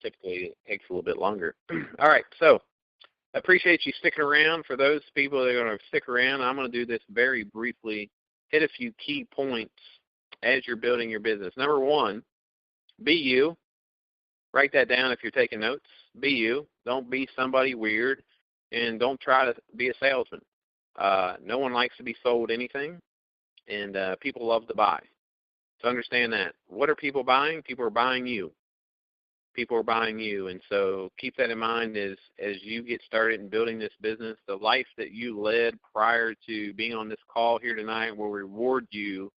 Typically, it takes a little bit longer. All right, so I appreciate you sticking around. For those people that are going to stick around, I'm going to do this very briefly, hit a few key points as you're building your business. Number one, be you. Write that down if you're taking notes. Be you. Don't be somebody weird, and don't try to be a salesman. No one likes to be sold anything, and people love to buy. So understand that. What are people buying? People are buying you. People are buying you, and so keep that in mind as you get started in building this business. The life that you led prior to being on this call here tonight will reward you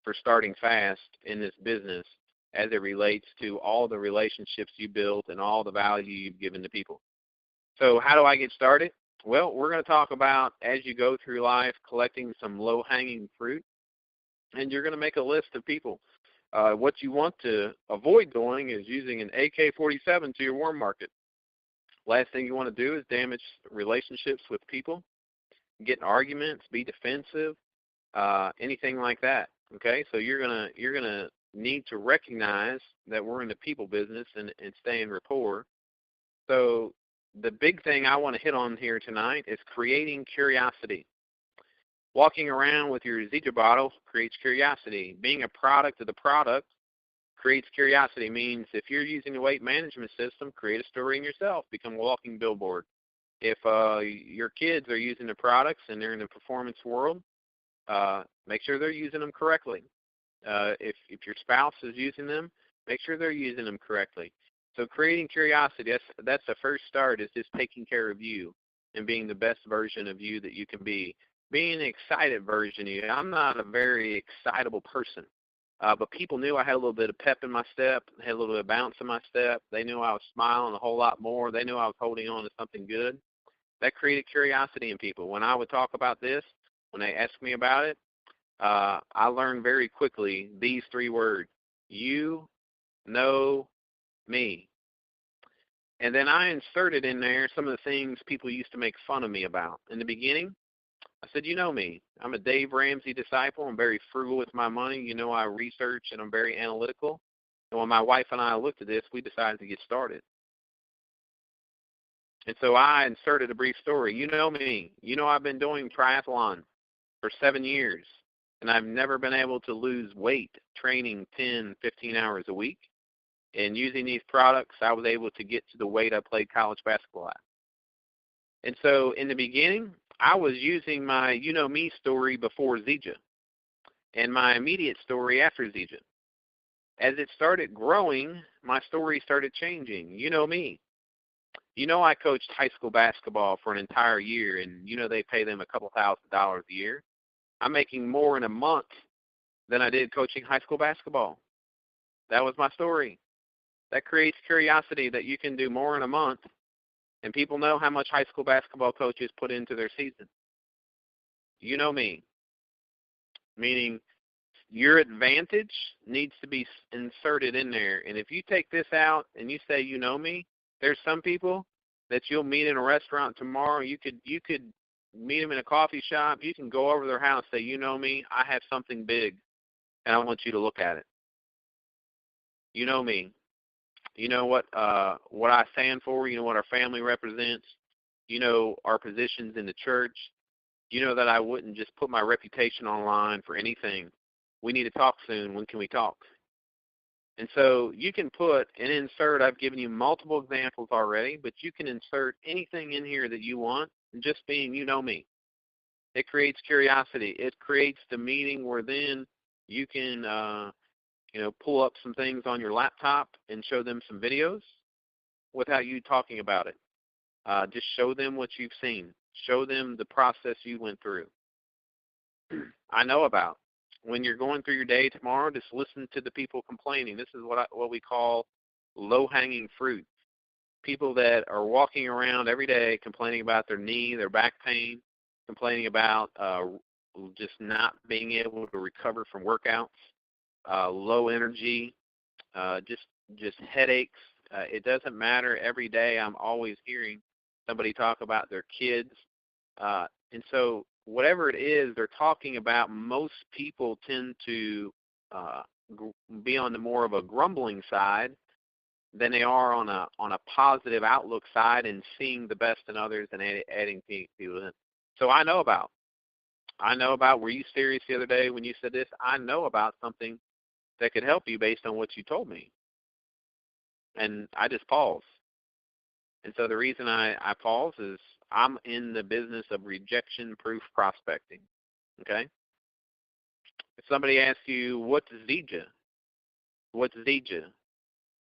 for starting fast in this business as it relates to all the relationships you built and all the value you've given to people. So how do I get started? Well, we're going to talk about, as you go through life, collecting some low-hanging fruit, and you're going to make a list of people. What you want to avoid doing is using an AK-47 to your warm market. Last thing you want to do is damage relationships with people, get in arguments, be defensive, anything like that. Okay, so you're gonna need to recognize that we're in the people business and stay in rapport. So the big thing I want to hit on here tonight is creating curiosity. Walking around with your Zija bottle creates curiosity. Being a product of the product creates curiosity. Means if you're using the weight management system, create a story in yourself. Become a walking billboard. If your kids are using the products and they're in the performance world, make sure they're using them correctly. If your spouse is using them, make sure they're using them correctly. So creating curiosity, that's the first start, is just taking care of you and being the best version of you that you can be. Being an excited version of you. I'm not a very excitable person, but people knew I had a little bit of pep in my step, had a little bit of bounce in my step. They knew I was smiling a whole lot more. They knew I was holding on to something good. That created curiosity in people. When I would talk about this, when they asked me about it, I learned very quickly these three words: you know me. And then I inserted in there some of the things people used to make fun of me about. In the beginning, I said, you know me. I'm a Dave Ramsey disciple. I'm very frugal with my money. You know, I research and I'm very analytical. And when my wife and I looked at this, we decided to get started. And so I inserted a brief story. You know me. You know I've been doing triathlon for 7 years, and I've never been able to lose weight training 10, 15 hours a week. And using these products, I was able to get to the weight I played college basketball at. And so in the beginning, I was using my you know me story before Zija and my immediate story after Zija. As it started growing, my story started changing. You know me. You know I coached high school basketball for an entire year, and you know they pay them a couple $1,000s a year. I'm making more in a month than I did coaching high school basketball. That was my story. That creates curiosity that you can do more in a month, and people know how much high school basketball coaches put into their season. You know me, meaning your advantage needs to be inserted in there. And if you take this out and you say you know me, there's some people that you'll meet in a restaurant tomorrow. You could meet them in a coffee shop. You can go over to their house and say, you know me, I have something big, and I want you to look at it. You know me. You know what I stand for. You know what our family represents. You know our positions in the church. You know that I wouldn't just put my reputation online for anything. We need to talk soon. When can we talk? And so you can put an insert. I've given you multiple examples already, but you can insert anything in here that you want, just being you know me. It creates curiosity. It creates the meeting where then you can pull up some things on your laptop and show them some videos without you talking about it. Just show them what you've seen. Show them the process you went through. I know about. When you're going through your day tomorrow, just listen to the people complaining. This is what we call low-hanging fruit. People that are walking around every day complaining about their knee, their back pain, complaining about just not being able to recover from workouts, low energy, just headaches. It doesn't matter. Every day I'm always hearing somebody talk about their kids. And so whatever it is they're talking about, most people tend to be on the more of a grumbling side than they are on a positive outlook side and seeing the best in others and adding people in. So I know about. Were you serious the other day when you said this? I know about something that could help you based on what you told me. And I just pause. And so the reason I pause is I'm in the business of rejection-proof prospecting. Okay? If somebody asks you, what's Zija? What's Zija?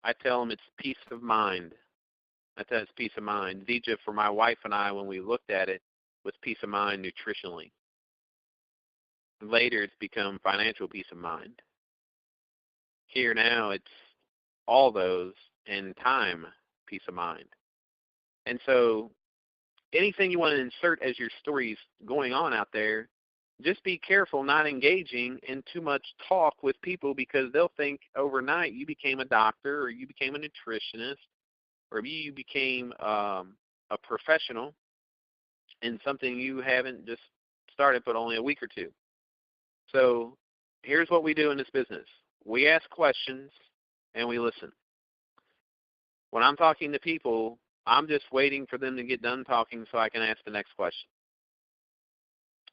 I tell them it's peace of mind. I tell them it's peace of mind. Zija, for my wife and I, when we looked at it, was peace of mind nutritionally. Later, it's become financial peace of mind. Here now, it's all those and time peace of mind. And so anything you want to insert as your stories going on out there, just be careful not engaging in too much talk with people, because they'll think overnight you became a doctor or you became a nutritionist or you became a professional in something you haven't just started but only a week or two. So here's what we do in this business. We ask questions and we listen. When I'm talking to people, I'm just waiting for them to get done talking so I can ask the next question.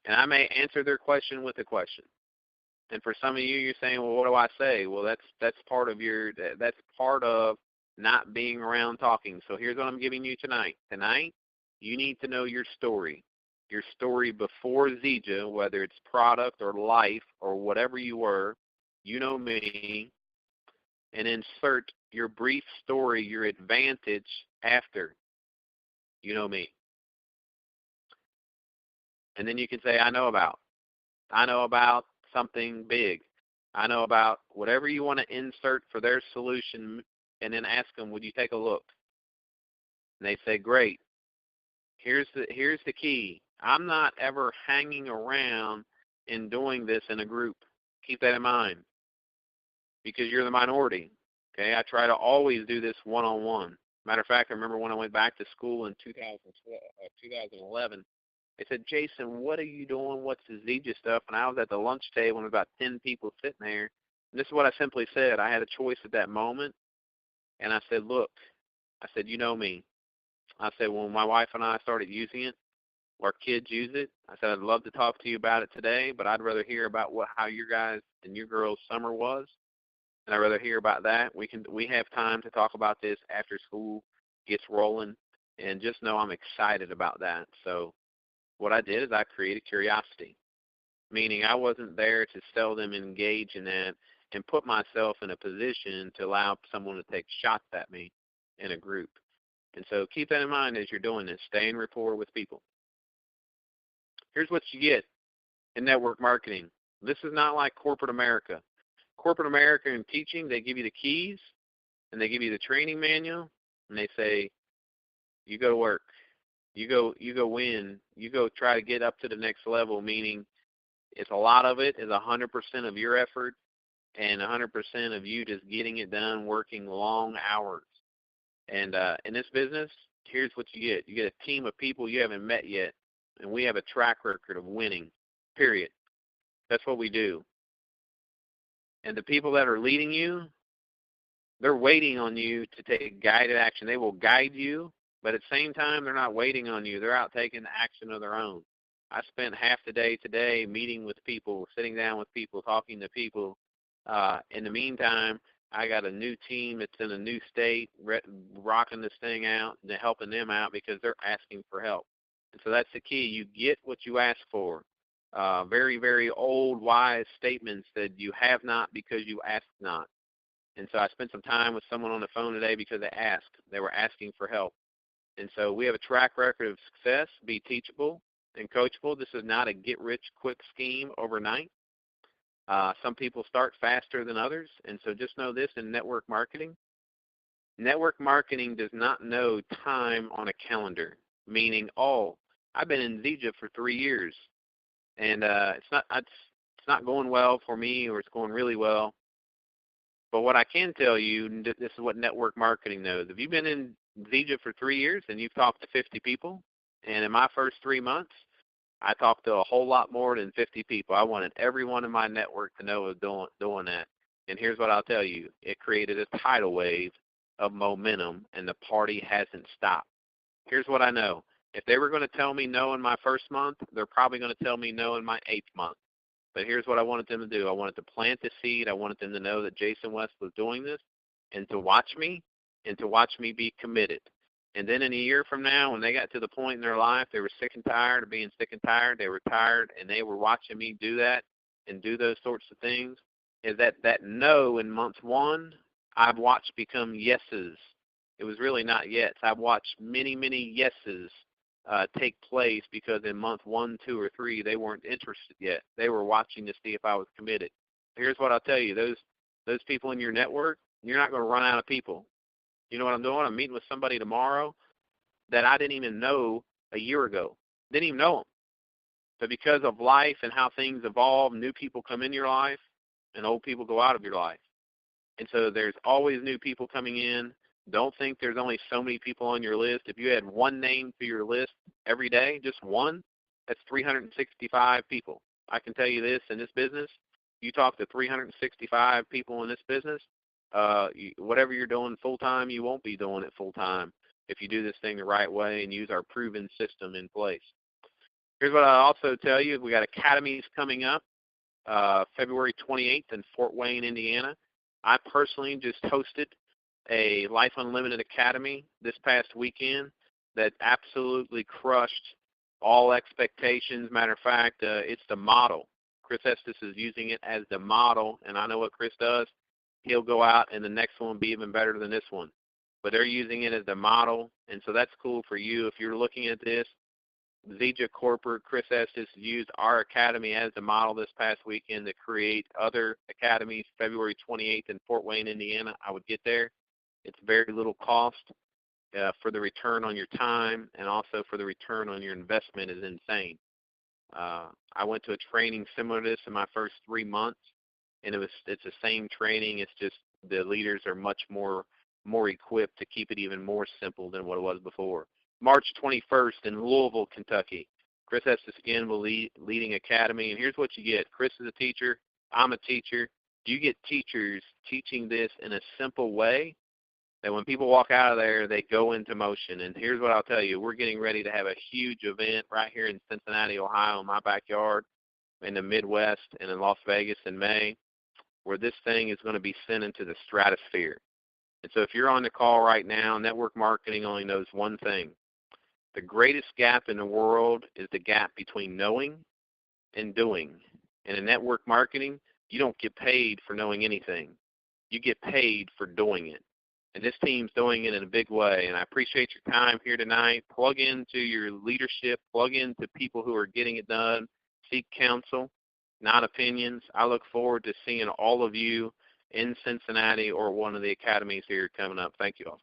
And I may answer their question with a question. And for some of you, you're saying, well, what do I say? Well, that's part of not being around talking. So here's what I'm giving you tonight. Tonight, you need to know your story. Your story before Zija, whether it's product or life or whatever you were, you know me, and insert your brief story, your advantage after, you know me. And then you can say, I know about something big. I know about whatever you want to insert for their solution, and then ask them, would you take a look? And they say, great. Here's the key. I'm not ever hanging around and doing this in a group. Keep that in mind, because you're the minority. Okay, I try to always do this one-on-one. Matter of fact, I remember when I went back to school in 2011, they said, Jason, what are you doing? What's the Zija stuff? And I was at the lunch table and about 10 people sitting there. And this is what I simply said. I had a choice at that moment. And I said, look, I said, you know me. I said, when my wife and I started using it, our kids use it, I said, I'd love to talk to you about it today, but I'd rather hear about how your guys and your girls' summer was. And I'd rather hear about that. We have time to talk about this after school gets rolling. And just know I'm excited about that. So what I did is I created curiosity, meaning I wasn't there to sell them and engage in that and put myself in a position to allow someone to take shots at me in a group. And so keep that in mind as you're doing this. Stay in rapport with people. Here's what you get in network marketing. This is not like corporate America. Corporate America in teaching, they give you the keys and they give you the training manual and they say, you go to work. You go win. You go try to get up to the next level, meaning it's a lot of it is 100% of your effort and 100% of you just getting it done, working long hours. And in this business, here's what you get. You get a team of people you haven't met yet, and we have a track record of winning, period. That's what we do. And the people that are leading you, they're waiting on you to take guided action. They will guide you. But at the same time, they're not waiting on you. They're out taking action of their own. I spent half the day today meeting with people, sitting down with people, talking to people. In the meantime, I got a new team that's in a new state, rocking this thing out and helping them out because they're asking for help. And so that's the key. You get what you ask for. Very, very old, wise statements that you have not because you ask not. And so I spent some time with someone on the phone today because they asked. They were asking for help. And so we have a track record of success, be teachable and coachable. This is not a get-rich-quick scheme overnight. Some people start faster than others. And so just know this in network marketing. Network marketing does not know time on a calendar, meaning, I've been in Zija for 3 years, and it's not going well for me, or it's going really well. But what I can tell you, this is what network marketing knows. If you've been in Zija for 3 years and you've talked to 50 people, and in my first 3 months, I talked to a whole lot more than 50 people. I wanted everyone in my network to know I was doing that. And here's what I'll tell you. It created a tidal wave of momentum, and the party hasn't stopped. Here's what I know. If they were going to tell me no in my first month, they're probably going to tell me no in my 8th month. But here's what I wanted them to do. I wanted to plant the seed. I wanted them to know that Jason West was doing this and to watch me be committed. And then in a year from now, when they got to the point in their life, they were sick and tired of being sick and tired, they were tired, and they were watching me do that and do those sorts of things, is that no in month 1, I've watched become yeses. It was really not yets. I've watched many, many yeses take place because in month 1, 2, or 3, they weren't interested yet. They were watching to see if I was committed. Here's what I'll tell you. Those people in your network, you're not going to run out of people. You know what I'm doing? I'm meeting with somebody tomorrow that I didn't even know a year ago. Didn't even know them. But because of life and how things evolve, new people come in your life and old people go out of your life. And so there's always new people coming in. Don't think there's only so many people on your list. If you had one name to your list every day, just one, that's 365 people. I can tell you this, in this business, you talk to 365 people in this business, whatever you're doing full-time, you won't be doing it full-time if you do this thing the right way and use our proven system in place. Here's what I'll also tell you. We got academies coming up February 28th in Fort Wayne, Indiana. I personally just hosted a Life Unlimited Academy this past weekend that absolutely crushed all expectations. Matter of fact, it's the model. Chris Estes is using it as the model, and I know what Chris does. He'll go out and the next one will be even better than this one. But they're using it as the model, and so that's cool for you. If you're looking at this, Zija Corporate, Chris Estes used our academy as the model this past weekend to create other academies February 28th in Fort Wayne, Indiana. I would get there. It's very little cost for the return on your time, and also for the return on your investment is insane. I went to a training similar to this in my first 3 months, and it's the same training. It's just the leaders are much more equipped to keep it even more simple than what it was before. March 21st in Louisville, Kentucky. Chris Estes again will leading academy, and here's what you get. Chris is a teacher. I'm a teacher. You get teachers teaching this in a simple way that when people walk out of there, they go into motion. And here's what I'll tell you. We're getting ready to have a huge event right here in Cincinnati, Ohio, in my backyard, in the Midwest, and in Las Vegas in May, where this thing is going to be sent into the stratosphere. And so if you're on the call right now, network marketing only knows one thing. The greatest gap in the world is the gap between knowing and doing. And in network marketing, you don't get paid for knowing anything. You get paid for doing it. And this team's doing it in a big way. And I appreciate your time here tonight. Plug into your leadership. Plug into people who are getting it done. Seek counsel, not opinions. I look forward to seeing all of you in Cincinnati or one of the academies here coming up. Thank you all.